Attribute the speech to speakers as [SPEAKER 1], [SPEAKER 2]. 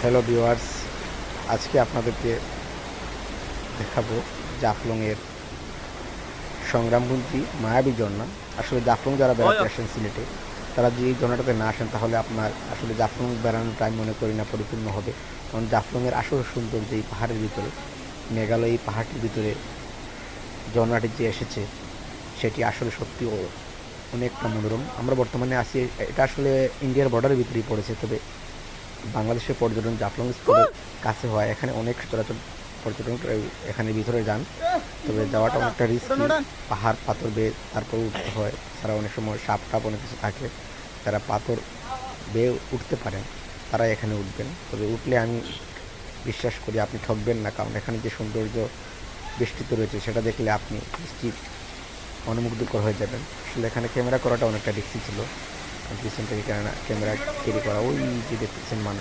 [SPEAKER 1] Hello viewers, আজকে আপনাদেরকে দেখাবো জাফলংয়ের সংগ্রামবন্তী মায়াবী ঝর্ণা। আসলে জাফলং যারা বেড়াতে আসেন সিলেটে, তারা যদি এই ঝর্ণাটাতে না আসেন তাহলে আপনার আসলে জাফলং বেড়ানোর টাইম মনে করি না পরিপূর্ণ হবে। কারণ জাফলংয়ের আসল সৌন্দর্য এই পাহাড়ের ভিতরে, মেঘালয় এই পাহাড়টির ভিতরে ঝর্ণাটি যে এসেছে সেটি আসলে সত্যি অনেকটা মনোরম। আমরা বর্তমানে আছি, এটা আসলে ইন্ডিয়ার বর্ডারের ভিতরেই পড়েছে, তবে বাংলাদেশের পর্যটন জাফলং স্থলের কাছে হয়, এখানে অনেক সচরাচর পর্যটন এখানে ভিতরে যান, তবে যাওয়াটা অনেকটা রিস্কি। পাহাড় পাথর বেয়ে তারপর উঠতে হয়, তারা অনেক সময় সাপ টাপ অনেক কিছু থাকে, যারা পাথর বেয়ে উঠতে পারেন তারা এখানে উঠবেন। তবে উঠলে আমি বিশ্বাস করি আপনি ঠকবেন না, কারণ এখানে যে সৌন্দর্য বেষ্টিত রয়েছে সেটা দেখলে আপনি নিশ্চিত অনুমুগ্ধকর হয়ে যাবেন। আসলে এখানে ক্যামেরা করাটা অনেকটা রিস্কি ছিল, পিছন থেকে ক্যামেরা ক্যারি করা, ওই যে দেখতেছেন মানুষ